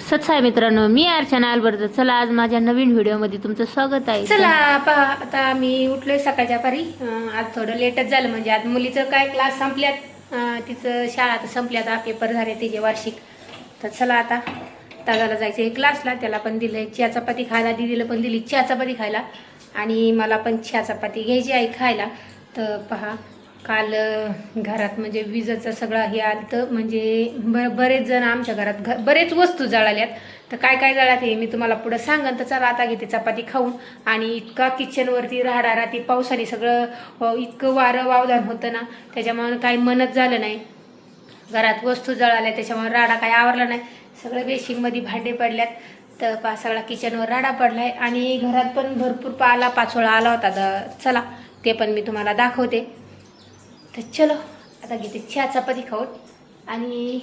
सत्स आहे मित्रांनो, मी अर्चना अलबर्द. चला आज माझ्या नवीन व्हिडिओमध्ये तुमचं स्वागत आहे. चला पहा, आता मी उठलोय सकाळच्या पारी. आज थोडं लेटच झालं, म्हणजे आज मुलीचं काय क्लास संपल्यात, तिचं शाळा तर संपल्यात, पेपर झाले तिचे वार्षिक. तर चला आता दादाला जायचं आहे क्लासला, त्याला पण दिलंय चहा चपाती खायला, दीदीला पण दिली चहा चपाती खायला, आणि मला पण चहा चपाती घ्यायची आहे खायला. तर पहा, काल घरात म्हणजे विजेचं सगळं हे आलं, तर म्हणजे बरेच जण आमच्या घरात बरेच वस्तू जळाल्यात. तर काय काय जळात हे मी तुम्हाला पुढं सांगन. तर चला आता घेते चपाती खाऊन. आणि इतका किचनवरती राहणार राहते, पावसाने सगळं इतकं वारं वावदान होतं ना, त्याच्यामुळे काही मनच झालं नाही. घरात वस्तू जळाल्या त्याच्यामुळे राडा काही आवरला नाही. सगळं बेसिंगमध्ये भांडे पडल्यात, तर सगळा किचनवर राडा पडलाय. आणि घरात पण भरपूर पाचोळा आला होता. चला ते पण मी तुम्हाला दाखवते. तर चलो आता घेते चहा चपाती खाऊन, आणि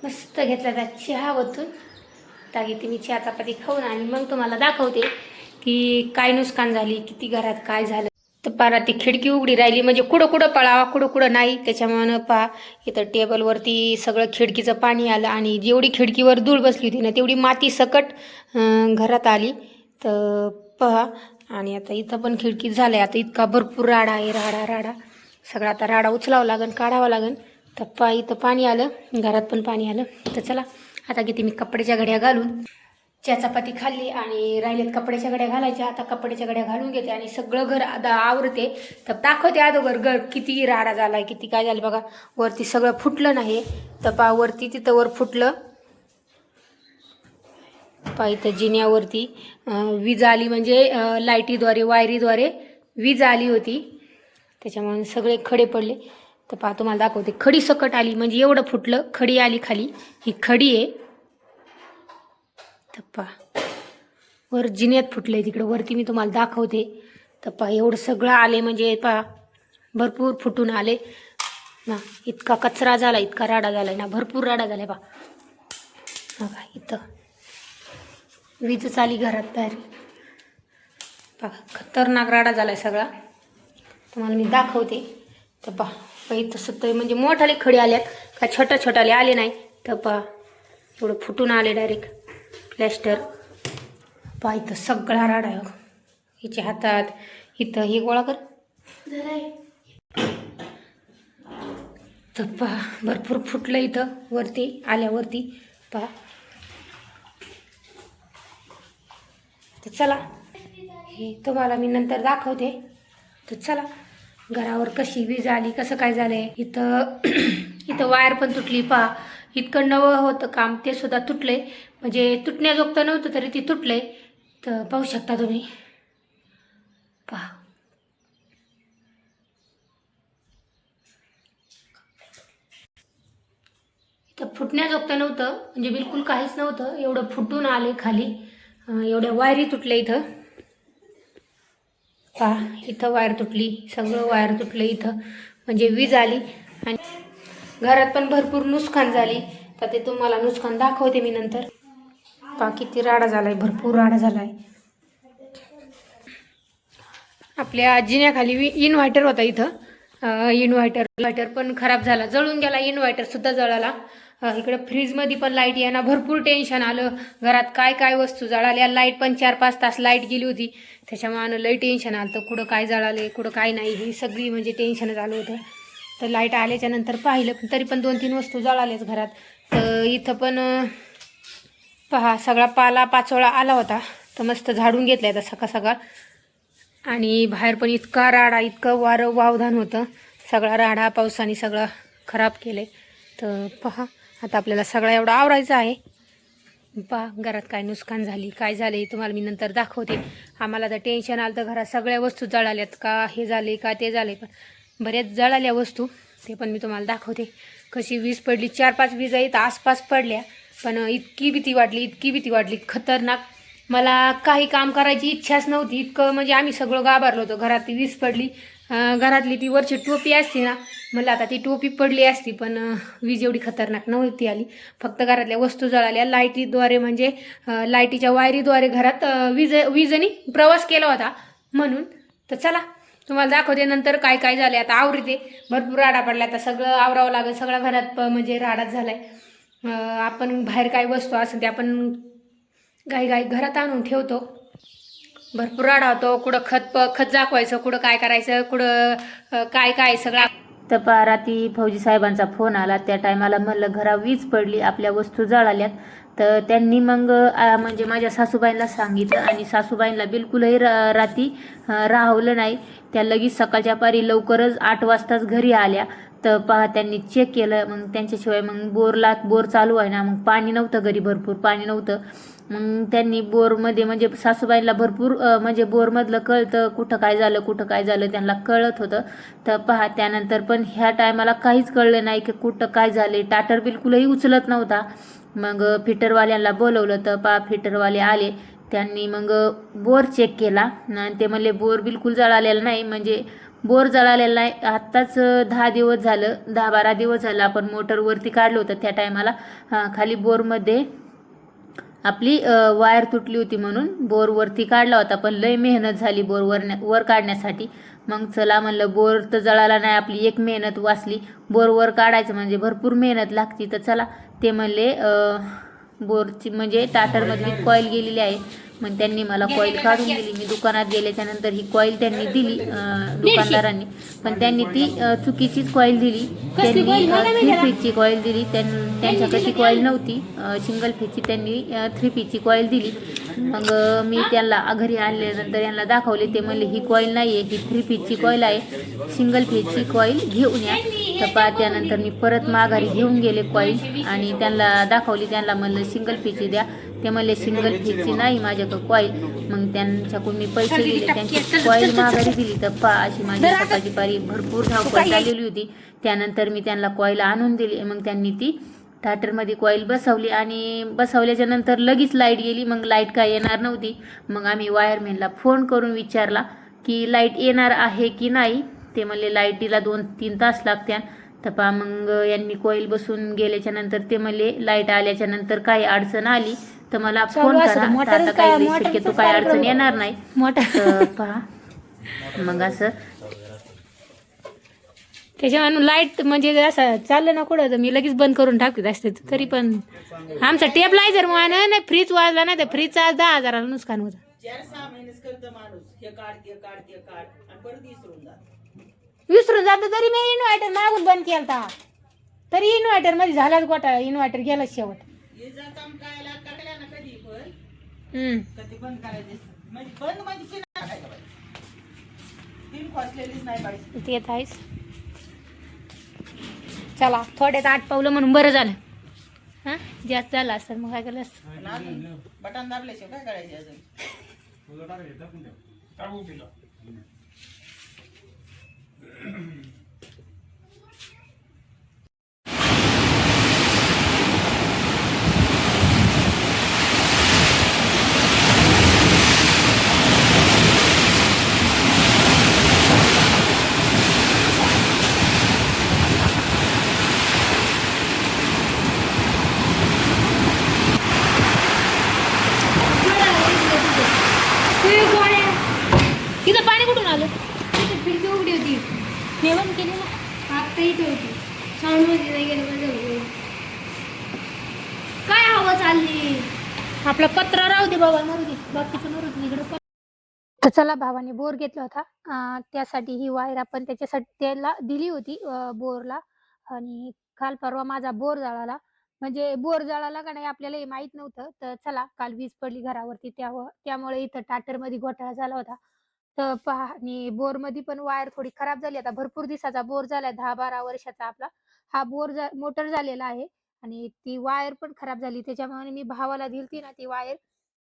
मस्त घेतला त्या चहा ओतून. आता घेते मी चहा चपाती खाऊन, आणि मग तुम्हाला दाखवते की काय नुकसान झाली, किती घरात काय झालं. तर पारा ती खिडकी उघडी राहिली, म्हणजे कुठं कुठं पळावा कुठं कुठं नाही. त्याच्यामुळं पहा, इथं टेबलवरती सगळं खिडकीचं पाणी आलं, आणि जेवढी खिडकीवर धूळ बसली होती ना, तेवढी माती सकट घरात आली. तर पहा, आणि आता इथं पण खिडकी झाल्या. आता इतका भरपूर राडा आहे, राडा सगळा. आता राडा उचलावा लागेल, काढावा लागेल. तर इथं पाणी आलं, घरात पण पाणी आलं. तर चला आता किती मी कपड्याच्या घड्या घालून चहा चपाती खाल्ली, आणि राहिलेत कपड्याच्या घड्या घालायच्या. आता कपड्याच्या घड्या घालून घेते, आणि सगळं घर आता आवरते. तर दाखवते अगोदर किती राडा झालाय, किती काय झालं बघा. वरती सगळं फुटलं नाही, तर वरती तिथं वर फुटलं. इथं जिन्यावरती वीज आली, म्हणजे लाईटीद्वारे वायरीद्वारे वीज आली होती, त्याच्यामुळे सगळे खडे पडले. तर तुम्हाला दाखवते, खडी सकट आली, म्हणजे एवढं फुटलं, खडी आली खाली. ही खडी आहे. तर वर जिन्यात फुटलंय, तिकडं वरती मी तुम्हाला दाखवते. तर एवढं सगळं आले, म्हणजे भरपूर फुटून आले ना. इतका कचरा झाला, इतका राडा झालाय ना, भरपूर राडा झालाय बघा. इथं वीजच आली घरात बाहेर. खतरनाक राडा झालाय सगळा, तुम्हाला मी दाखवते. तर इथं सत्तर म्हणजे मोठाले खडे आल्यात, का छोट्याले आले नाही. तर एवढं फुटून आले डायरेक्ट प्लॅस्टर. इथं सगळा राडा आहे. हिच्या हातात इथं हे गोळा कर. तर भरपूर फुटलं इथं वरती आल्यावरती. तर चला हे तुम्हाला मी नंतर दाखवते. तर चला, घरावर कशी वीज आली, कसं काय झालंय. इथं वायर पण तुटली. इतकं नवं होतं काम, ते सुद्धा तुटले, म्हणजे तुटण्याजोगतं नव्हतं तरी ती तुटले. तर पाहू शकता तुम्ही. इथं फुटण्याजोगतं नव्हतं, म्हणजे बिलकुल काहीच नव्हतं, एवढं फुटून आले खाली. एवढ्या वायरी तुटल्या इथं. इथं वायर तुटली, सगळं वायर तुटलं इथं, म्हणजे वीज आली. आणि घरात पण भरपूर नुकसान झाली. तर ते तुम्हाला नुकसान दाखवते मी नंतर. किती राडा झालाय, भरपूर राडा झालाय. आपल्या जिन्याखाली इन्व्हर्टर होता इथं. इन्व्हर्टर पण खराब झाला, जळून गेला. इन्व्हर्टर सुद्धा जळाला. इकडं फ्रीजमध्ये पण लाईट येणं भरपूर टेन्शन आलं. घरात काय काय वस्तू जळाल्या. लाईट पण 4-5 तास लाईट गेली होती, त्याच्यामुळे लई टेन्शन आलं. तर कुठं काय जळाले, कुठं काय नाही, ही सगळी म्हणजे टेन्शन झालं होतं. तर लाईट आल्याच्या नंतर पाहिलं, तरी पण 2-3 वस्तू जळाल्याच घरात. तर इथं पण सगळा पाचोळा आला होता. तर मस्त झाडून घेतला आता सकाळ. आणि बाहेर पण इतका राडा, इतकं वारं वावधान होतं. सगळा राडा पावसाने सगळं खराब केले. तर आता आपल्याला सगळा एवढा आवरायचा आहे. घरात काय नुकसान झाली, काय झाले, तुम्हाला मी नंतर दाखवते. आम्हाला तर टेन्शन आलं, तर घरात सगळ्या वस्तू जळाल्यात, का हे झाले का ते झाले. पण बऱ्याच जळाल्या वस्तू, ते पण मी तुम्हाला दाखवते. कशी वीज पडली, 4-5 वीज आहेत आसपास पडल्या. पण इतकी भीती वाटली खतरनाक. मला काही काम करायची इच्छाच नव्हती, इतकं म्हणजे आम्ही सगळं घाबरलो होतो. घरात ती वीज पडली, घरातली ती वरची टोपी असते ना, मला आता ती टोपी पडली असती, पण वीज एवढी खतरनाक नव्हती आली. फक्त घरातल्या वस्तू जळाल्या. लाईटीद्वारे, म्हणजे लाईटीच्या वायरीद्वारे घरात विजेने प्रवास केला होता म्हणून. तर चला तुम्हाला दाखवते नंतर काय काय झाले. आता आवरते, भरपूर राडा पडला, आता सगळं आवरावं लागेल. सगळ्या घरात म्हणजे राडाच झालाय. आपण बाहेर काय वस्तू असेल ते आपण घाई घरात आणून ठेवतो. भरपूर राडावतो, कुठं खत दाखवायचं, कुठं काय करायचं, कुठं काय काय सगळं. तर रात्री फौजी साहेबांचा फोन आला. त्या टायमाला म्हणलं घरा वीज पडली, आपल्या वस्तू जळाल्यात. तर त्यांनी मग म्हणजे माझ्या सासूबाईंना सांगितलं आणि सासूबाईंना बिलकुलही रात्री राहवलं नाही. त्या लगेच सकाळच्या पारी लवकरच 8 वाजताच घरी आल्या. तर पहा त्यांनी चेक केलं. मग त्यांच्याशिवाय मग बोर चालू आहे ना, मग पाणी नव्हतं घरी, भरपूर पाणी नव्हतं. मग त्यांनी बोरमध्ये म्हणजे सासूबाईंना भरपूर म्हणजे बोरमधलं कळतं, कुठं काय झालं त्यांना कळत होतं. तर पहा त्यानंतर पण ह्या टायमाला काहीच कळलं नाही की कुठं काय झाले. टाटर बिलकुलही उचलत नव्हता. मग फिटरवाल्यांना बोलवलं. तर पहा फिटरवाले आले. त्यांनी मग बोर चेक केला आणि ते म्हणले बोर बिलकुल जळालेला नाही. म्हणजे बोर जळालेला नाही. आत्ताच 10-12 दिवस झालं आपण मोटरवरती काढलं होतं. त्या टायमाला खाली बोरमध्ये आपली वायर तुटली होती म्हणून बोरवरती काढला होता. पण लय मेहनत झाली वर काढण्यासाठी. मग चला म्हणलं बोर तर जळाला नाही, आपली एक मेहनत वाचली. बोरवर काढायचं म्हणजे भरपूर मेहनत लागती. तर चला ते म्हणले बोरची म्हणजे टाटरमधली कॉईल गेलेली आहे. मग त्यांनी मला कॉईल काढून दिली. मी दुकानात गेल्याच्या नंतर ही कॉईल त्यांनी दिली दुकानदारांनी. पण त्यांनी ती चुकीचीच कॉईल दिली. त्यांनी 3 फीटची कॉईल दिली. त्यांच्याकडे ती कॉईल नव्हती, सिंगल फीटची. त्यांनी 3 फीटची कॉईल दिली. मग मी त्यांना घरी आणल्यानंतर यांना दाखवले. ते म्हणले ही कॉईल नाही आहे, ही 3 फीटची कॉईल आहे, सिंगल फीटची कॉईल घेऊन या. तर त्यानंतर मी परत माघारी घेऊन गेले कॉईल आणि त्यांना दाखवली. त्यांना म्हणलं सिंगल फीटची द्या. ते म्हणले सिंगल फीटची नाही माझ्याकडं कॉईल. मग त्यांच्याकडून मी पैसे दिले, त्यांची कॉईल माघारी दिली. तर अशी माझी सकाळची पारी भरपूर धावपळ झालेली होती. त्यानंतर मी त्यांना कॉईल आणून दिली. मग त्यांनी ती टाटरमध्ये कॉईल बसवली आणि बसवल्याच्या नंतर लगेच लाईट गेली. मग लाईट काय येणार नव्हती. मग आम्ही वायरमॅनला फोन करून विचारला की लाईट येणार आहे की नाही. ते म्हणले लाईटीला 2-3 तास लागत्यान. तर मग यांनी कॉईल बसून गेल्याच्या नंतर ते म्हणले लाईट आल्याच्या नंतर काही अडचण आली तर मला फोन करा. आता काही शक्यतो काही अडचण येणार नाही. तर पहा मग असं त्याच्यामुळे लाईट म्हणजे असं चाललं ना कुठं तर मी लगेच बंद करून टाकत असते. तरी पण आमचा टेबलायझर नाही फ्रीज वाजला नाही तर फ्रीजचा 10,000 नुकसान होतं. 4-6 महिनेच करतं माणूस, हे काढ ते काढ ते काढ आणि परत विसरून जातं. तरी मी इन्व्हर्टर मागून बंद केलता, तरी इन्व्हर्टर मध्ये झालाच घोटाळा. इन्व्हर्टर गेला शेवट. काम करायला टाकल्या ना कधी पण कधी बंद करायचे म्हणजे बंद म्हणजे तीन खोसलेलीच नाही पाहिजे. ते येत आहेस. चला थोड्यात 8 पावलं म्हणून बरं झालं. हा जास्त झालं असतं मग काय केलं असतं. बटन दाबल्याशिवाय काय करायचे अजून. तिथं पाणी कुठून आलं. खिडकी उघडी होती, जेवण केली ना. आता इथे होती, साऊंड मध्ये नाही गेलं. काय हवा चालली. आपला पत्रा राहू दे बाबा, मरू दे, बाकीचं मरू दे इकडे. तर चला भावाने बोर घेतला होता, त्यासाठी ही वायर आपण त्याच्यासाठी त्याला दिली होती बोरला. आणि काल परवा माझा बोर जळाला. म्हणजे बोर जळाला का नाही आपल्याला हे माहित नव्हतं. तर चला काल वीज पडली घरावरती, त्यामुळे इथं टाटरमध्ये घोटाळा झाला होता. तर पहा आणि बोरमध्ये पण वायर थोडी खराब झाली. आता भरपूर दिवसाचा बोर झालाय, 10-12 वर्षाचा आपला हा मोटर झालेला आहे. आणि ती वायर पण खराब झाली. त्याच्यामुळे मी भावाला दिलती ना ती वायर.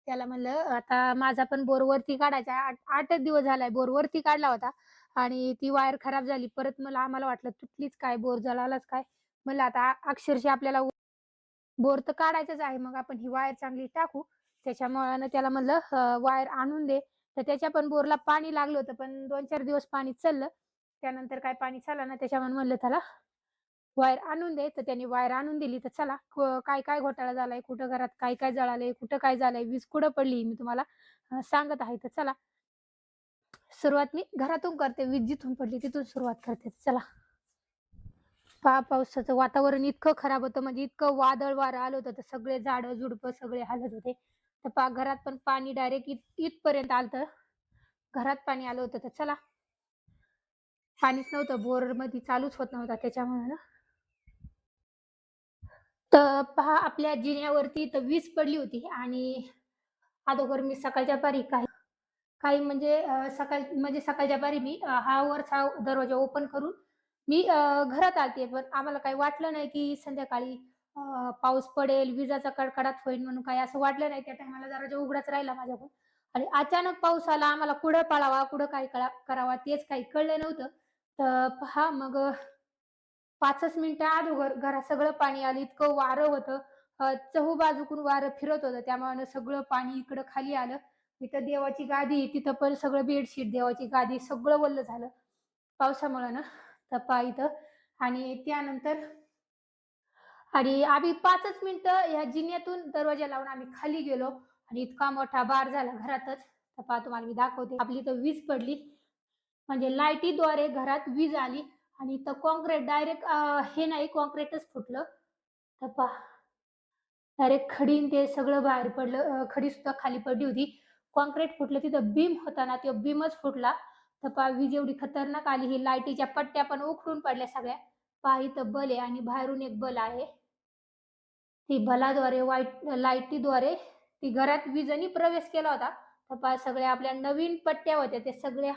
त्याला म्हणलं आता माझा पण बोर वरती काढायचा. 8च दिवस झालाय बोर वरती काढला होता आणि ती वायर खराब झाली. परत आम्हाला वाटलं तुटलीच काय, बोर जळालाच काय. म्हणलं आता अक्षरशः आपल्याला बोर तर काढायचंच आहे, मग आपण ही वायर चांगली टाकू. त्याच्यामुळे त्याला म्हणलं वायर आणून दे. तर त्याच्या पण बोरला पाणी लागलं होतं, पण 2-4 दिवस पाणी चाललं. त्यानंतर काय पाणी चाललं ना, त्याच्यामुळे म्हणलं त्याला वायर आणून दे. तर त्यांनी वायर आणून दिली. तर चला काय काय घोटाळा झालाय, कुठं घरात काय काय जळालंय, कुठं काय झालंय, वीज कुठं पडली, मी तुम्हाला सांगत आहे. तर चला सुरुवात मी घरातून करते, वीज जिथून पडली तिथून सुरुवात करते. चला. पावसाचं वातावरण इतकं खराब होतं, म्हणजे इतकं वादळ वारं आलं होतं, तर सगळे झाडं झुडपं सगळे हालत होते. तर घरात पण पाणी डायरेक्ट इथपर्यंत आलतं. घरात पाणी आलं होतं. तर चला, पाणीच नव्हतं, बोर मध्ये चालूच होत नव्हता त्याच्यामुळे ना. तर पहा, आपल्या जिन्यावरती तर वीज पडली होती आणि अगोदर मी सकाळच्या पारी काही काही म्हणजे सकाळच्या पारी मी हा वरचा दरवाजा ओपन करून मी घरात आलते. पण आम्हाला काही वाटलं नाही की संध्याकाळी पाऊस पडेल, विजाचा कडकडाट होईल म्हणून काही असं वाटलं नाही. त्या टायमाला दरवाजा उघडाच राहिला माझ्याकडून आणि अचानक पाऊस आला. आम्हाला कुठं पळावा, कुठं काय करावा तेच काही कळलं नव्हतं. तर पहा मग 5च मिनिटं अगोदर घरात सगळं पाणी आलं. इतकं वारं होतं. चहूबाजूकडून वारं फिरत होतं. त्यामुळे सगळं पाणी इकडं खाली आलं. इथं देवाची गादी आहे, तिथं पण सगळं बेडशीट, देवाची गादी सगळं वल्ल झालं पावसामुळं ना. तर पहा इथं आणि त्यानंतर आणि आम्ही 5च मिनिटं ह्या जिन्यातून दरवाजा लावून आम्ही खाली गेलो आणि इतका मोठा बार झाला घरातच. तर पहा तुम्हाला मी दाखवते. आपली इथं वीज पडली, म्हणजे लाईटीद्वारे घरात वीज आली आणि इथं काँक्रीट डायरेक्ट हे नाही, काँक्रीटच फुटलं. तर पहा डायरेक्ट खडी न ते सगळं बाहेर पडलं. खडी सुद्धा खाली पडली होती. काँक्रीट फुटलं. तिथं बीम होता ना, तो बीमच फुटला. तर पहा वीज एवढी खतरनाक आली. ही लाईटीच्या पट्ट्या पण उखडून पडल्या सगळ्या. पहा इथं बल आहे आणि बाहेरून एक बल आहे. ती बलाद्वारे लाईटीद्वारे ती घरात विजेने प्रवेश केला होता. तर पहा सगळ्या आपल्या नवीन पट्ट्या होत्या त्या सगळ्या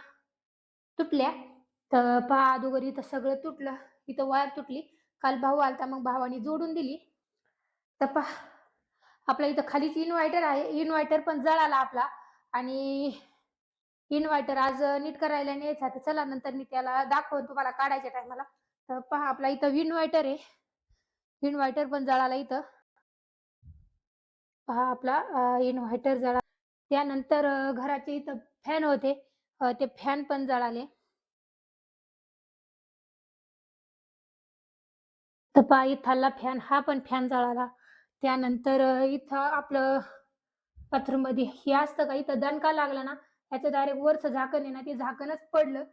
तुटल्या. तर पहा अगोदर इथं सगळं तुटलं. इथं वायर तुटली. काल भाऊ आलता, मग भावाने जोडून दिली. तर पहा आपल्या इथं खालीच इन्व्हर्टर आहे. इन्व्हर्टर पण जळाला आपला आणि इन्व्हर्टर आज नीट करायला न्यायचा. तर चला नंतर मी त्याला दाखवून तुम्हाला काढायच्या टायमाला. तर पहा आपला इथं इन्व्हर्टर आहे. इन्व्हर्टर पण जळाला इथं. पहा आपला इन्व्हर्टर जळाला. त्यानंतर घराचे इथं फॅन होते. ते फॅन पण जळाले. तर पहा इथला फॅन, हा पण फॅन जळाला. त्यानंतर इथं आपलं बाथरूममध्ये हे असतं का, इथं दणका लागला ना, त्याचं डायरेक्ट वरचं झाकण आहे ना, ते झाकणच पडलं.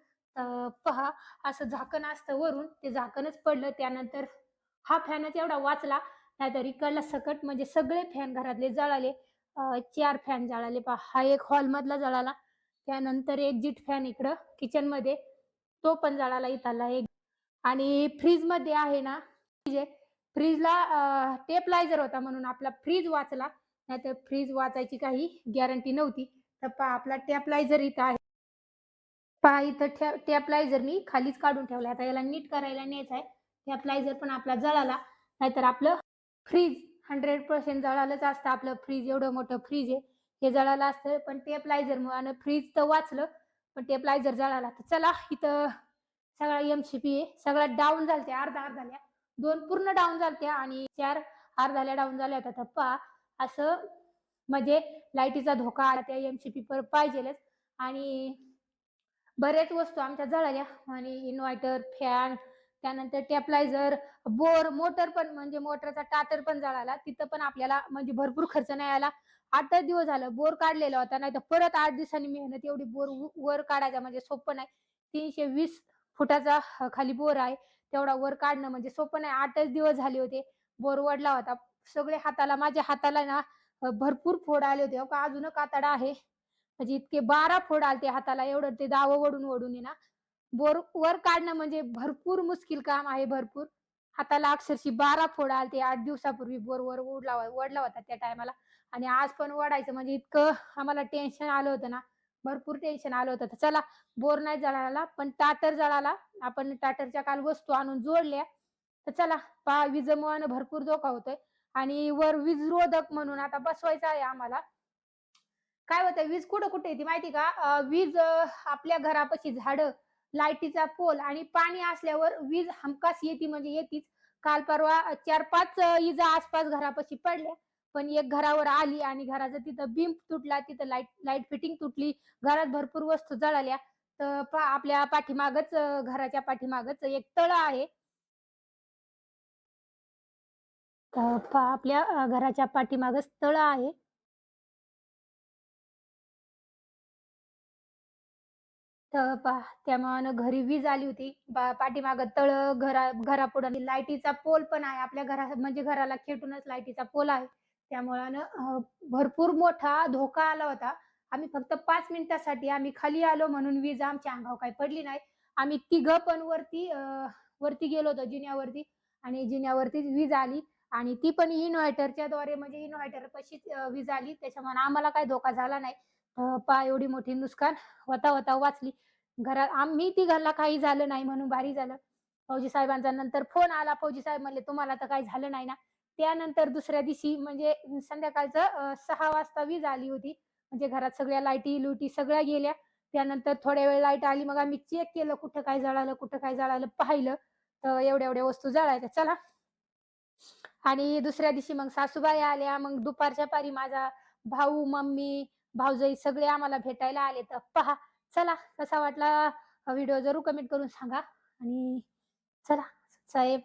पहा असं झाकण असतं वरून, ते झाकणच पडलं. त्यानंतर हा फॅनच एवढा वाचला, नाहीतर इकडला सकट म्हणजे सगळे फॅन घरातले जळाले. 4 फॅन जळाले. पहा हा एक हॉलमधला जळाला. त्यानंतर एक्झिट फॅन इकडं किचनमध्ये, तो पण जळाला इथला एक. आणि फ्रीजमध्ये आहे ना, फ्रीजला टेपलायझर होता म्हणून आपला फ्रीज वाचला, नाहीतर फ्रीज वाचायची काही गॅरंटी नव्हती. तर पहा आपला टेपलायझर इथं आहे. पहा इथं टेपलायझर मी खालीच काढून ठेवला. आता याला नीट करायला न्यायचं आहे. टेपलायझर पण आपला जळाला, नाहीतर आपलं फ्रीज 100% जळालंच असतं. आपलं फ्रीज एवढं मोठं फ्रीज आहे, हे जळालं असतं. पण टेपलायझरमुळे आणि फ्रीज तर वाचलं, पण टेपलायझर जळाला. तर चला इथं सगळा एमसीपी आहे, सगळ्या डाऊन झालत्या, अर्धा झाल्या. 2 पूर्ण डाऊन झालत्या आणि 4 अर्ध्याला डाऊन झाल्या होत्या. तर पहा असं म्हणजे लाईटीचा धोका आला त्या एमसीपी पाहिजेलच. आणि बऱ्याच वस्तू आमच्या जळाल्या आणि इन्व्हर्टर, फॅन, त्यानंतर टेपलायझर, बोर, मोटर पण म्हणजे मोटरचा टाटर पण जळाला. तिथं पण आपल्याला म्हणजे भरपूर खर्च नाही आला. 8च दिवस झालं बोर काढलेला होता, नाही तर परत 8 दिवसांनी मेहनत. एवढी बोर वर काढायचा म्हणजे सोपं नाही. 320 फुटाचा खाली बोर आहे. तेवढा वर काढणं म्हणजे सोपं नाही. 8च दिवस झाले होते. बोर वढला होता. सगळे हाताला, माझ्या हाताला ना भरपूर फोड आले होते. हो का, अजून कातडा आहे. म्हणजे इतके 12 फोड आलते हाताला. एवढं ते दावं वढून वढून आहे ना. बोर वर काढणं म्हणजे भरपूर मुश्किल काम आहे, भरपूर. हाताला अक्षरशः 12 फोड आलते. 8 दिवसापूर्वी बोर वर वढला होता त्या टायमाला. आणि आज पण वढायचं म्हणजे इतकं आम्हाला टेन्शन आलं होतं ना, भरपूर टेन्शन आलं होतं. तर चला, बोर नाही जळाला, पण टाटर जळाला. आपण टाटरच्या काल वस्तू आणून जोडल्या. तर चला पहा, विजेमुळे भरपूर धोका होतोय. आणि वर वीज रोधक म्हणून आता बसवायचं आहे आम्हाला. काय होतं, वीज कुठं कुठे येते माहिती का? वीज आपल्या घरापाशी झाडं, लाईटीचा पोल आणि पाणी असल्यावर वीज हमखास येते म्हणजे येतीच. काल परवा 4-5 इजा आसपास घरापाशी पडल्या. पण एक घरावर आली आणि घराचा तिथं बीम तुटला, तिथं लाईट लाईट फिटिंग तुटली. घरात भरपूर वस्तू जळाल्या. तर आपल्या पाठीमागच घराच्या पाठीमागच एक तळं आहे. तर आपल्या घराच्या पाठीमागच तळं आहे. तर त्यामुळं घरी वीज आली होती. पाठीमागं घरापुढं लाईटीचा पोल पण आहे आपल्या म्हणजे घराला खेटूनच लाईटीचा पोल आहे. त्यामुळं भरपूर मोठा धोका आला होता. आम्ही फक्त 5 मिनिटासाठी आम्ही खाली आलो म्हणून वीज आमच्या अंगावर काही पडली नाही. आम्ही तिघं पण वरती गेलो होतो जिन्यावरती आणि जिन्यावरती वीज आली आणि ती पण इन्व्हर्टरच्या द्वारे म्हणजे इन्व्हर्टर पाशीच वीज आली. त्याच्यामुळे आम्हाला काही धोका झाला नाही. एवढी मोठी नुकसान होता वाचली. घरात आम्ही तिघांना काही झालं नाही म्हणून भारी झालं. फौजी साहेबांचा नंतर फोन आला. फौजी साहेब म्हणले तुम्हाला तर काही झालं नाही ना. त्यानंतर दुसऱ्या दिवशी म्हणजे संध्याकाळचं 6 वाजता वीज आली होती. म्हणजे घरात सगळ्या लाईटी सगळ्या गेल्या. त्यानंतर थोड्या वेळ लाईट आली मग आम्ही चेक केलं कुठं काय जळालं पाहिलं तर एवढ्या वस्तू जळायच्या. चला आणि दुसऱ्या दिवशी मग सासूबाई आल्या. मग दुपारच्या पारी माझा भाऊ, मम्मी, भाऊजाई सगळे आम्हाला भेटायला आले. तर पहा चला कसा वाटला व्हिडिओ जरूर कमेंट करून सांगा आणि चला साहेब